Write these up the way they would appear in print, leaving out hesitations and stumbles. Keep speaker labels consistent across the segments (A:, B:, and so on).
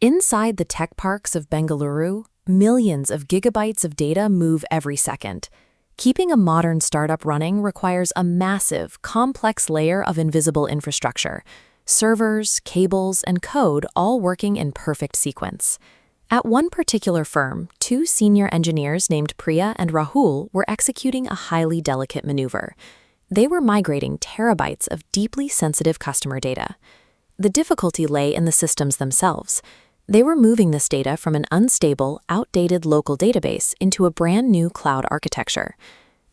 A: Inside the tech parks of Bengaluru, millions of gigabytes of data move every second. Keeping a modern startup running requires a massive, complex layer of invisible infrastructure, servers, cables, and code all working in perfect sequence. At one particular firm, two senior engineers named Priya and Rahul were executing a highly delicate maneuver. They were migrating terabytes of deeply sensitive customer data. The difficulty lay in the systems themselves. They were moving this data from an unstable, outdated local database into a brand new cloud architecture.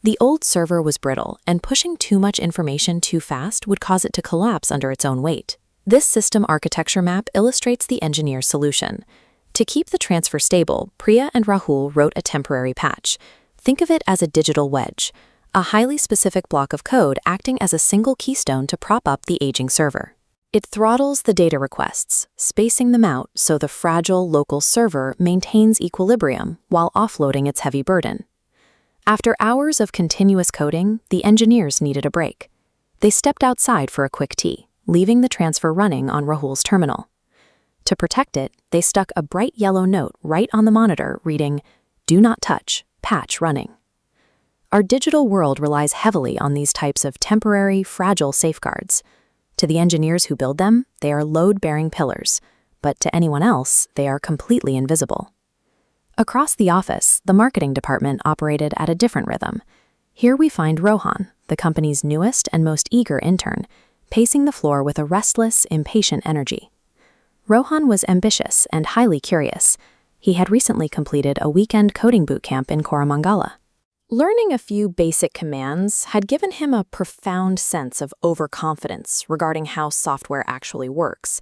A: The old server was brittle, and pushing too much information too fast would cause it to collapse under its own weight. This system architecture map illustrates the engineer's solution. To keep the transfer stable, Priya and Rahul wrote a temporary patch. Think of it as a digital wedge, a highly specific block of code acting as a single keystone to prop up the aging server. It throttles the data requests, spacing them out so the fragile local server maintains equilibrium while offloading its heavy burden. After hours of continuous coding, the engineers needed a break. They stepped outside for a quick tea, leaving the transfer running on Rahul's terminal. To protect it, they stuck a bright yellow note right on the monitor reading, "Do not touch, patch running." Our digital world relies heavily on these types of temporary, fragile safeguards. To the engineers who build them, they are load-bearing pillars, but to anyone else, they are completely invisible. Across the office, the marketing department operated at a different rhythm. Here we find Rohan, the company's newest and most eager intern, pacing the floor with a restless, impatient energy. Rohan was ambitious and highly curious. He had recently completed a weekend coding bootcamp in Koramangala. Learning a few basic commands had given him a profound sense of overconfidence regarding how software actually works.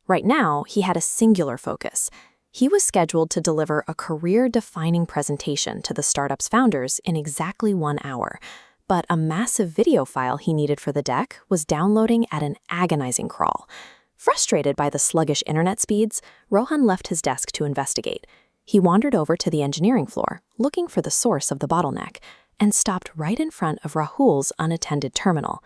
A: Right now, he had a singular focus. He was scheduled to deliver a career-defining presentation to the startup's founders in exactly 1 hour, but a massive video file he needed for the deck was downloading at an agonizing crawl. Frustrated by the sluggish internet speeds, Rohan left his desk to investigate. He wandered over to the engineering floor, looking for the source of the bottleneck, and stopped right in front of Rahul's unattended terminal.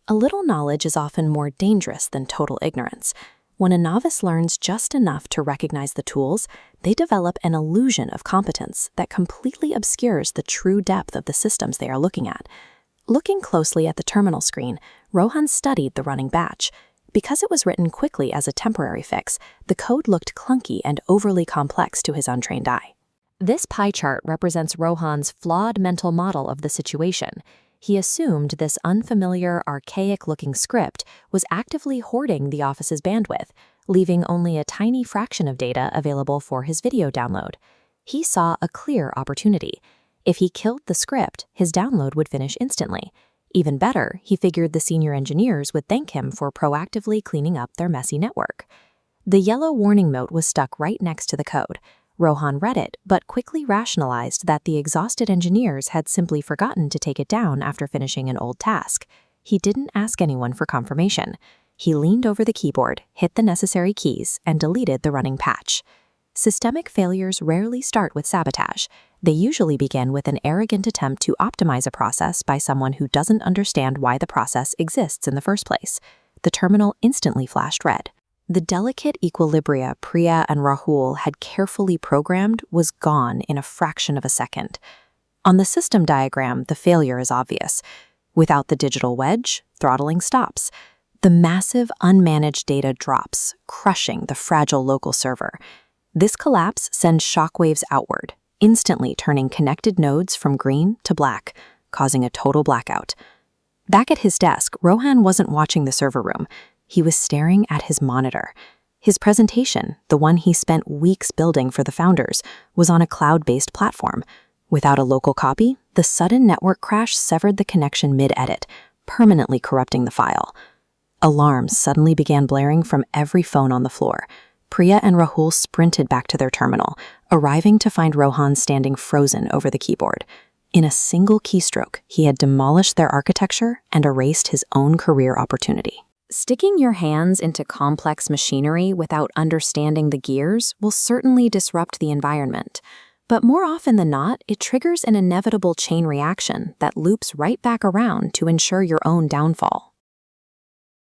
A: A little knowledge is often more dangerous than total ignorance. When a novice learns just enough to recognize the tools, they develop an illusion of competence that completely obscures the true depth of the systems they are looking at. Looking closely at the terminal screen, Rohan studied the running batch. Because it was written quickly as a temporary fix, the code looked clunky and overly complex to his untrained eye. This pie chart represents Rohan's flawed mental model of the situation. He assumed this unfamiliar, archaic-looking script was actively hoarding the office's bandwidth, leaving only a tiny fraction of data available for his video download. He saw a clear opportunity. If he killed the script, his download would finish instantly. Even better, he figured the senior engineers would thank him for proactively cleaning up their messy network. The yellow warning note was stuck right next to the code. Rohan read it, but quickly rationalized that the exhausted engineers had simply forgotten to take it down after finishing an old task. He didn't ask anyone for confirmation. He leaned over the keyboard, hit the necessary keys, and deleted the running patch. Systemic failures rarely start with sabotage. They usually begin with an arrogant attempt to optimize a process by someone who doesn't understand why the process exists in the first place. The terminal instantly flashed red. The delicate equilibria Priya and Rahul had carefully programmed was gone in a fraction of a second. On the system diagram, the failure is obvious. Without the digital wedge, throttling stops. The massive, unmanaged data drops, crushing the fragile local server. This collapse sends shockwaves outward, instantly turning connected nodes from green to black, causing a total blackout. Back at his desk, Rohan wasn't watching the server room. He was staring at his monitor. His presentation, the one he spent weeks building for the founders, was on a cloud-based platform. Without a local copy, the sudden network crash severed the connection mid-edit, permanently corrupting the file. Alarms suddenly began blaring from every phone on the floor. Priya and Rahul sprinted back to their terminal, arriving to find Rohan standing frozen over the keyboard. In a single keystroke, he had demolished their architecture and erased his own career opportunity. Sticking your hands into complex machinery without understanding the gears will certainly disrupt the environment. But more often than not, it triggers an inevitable chain reaction that loops right back around to ensure your own downfall.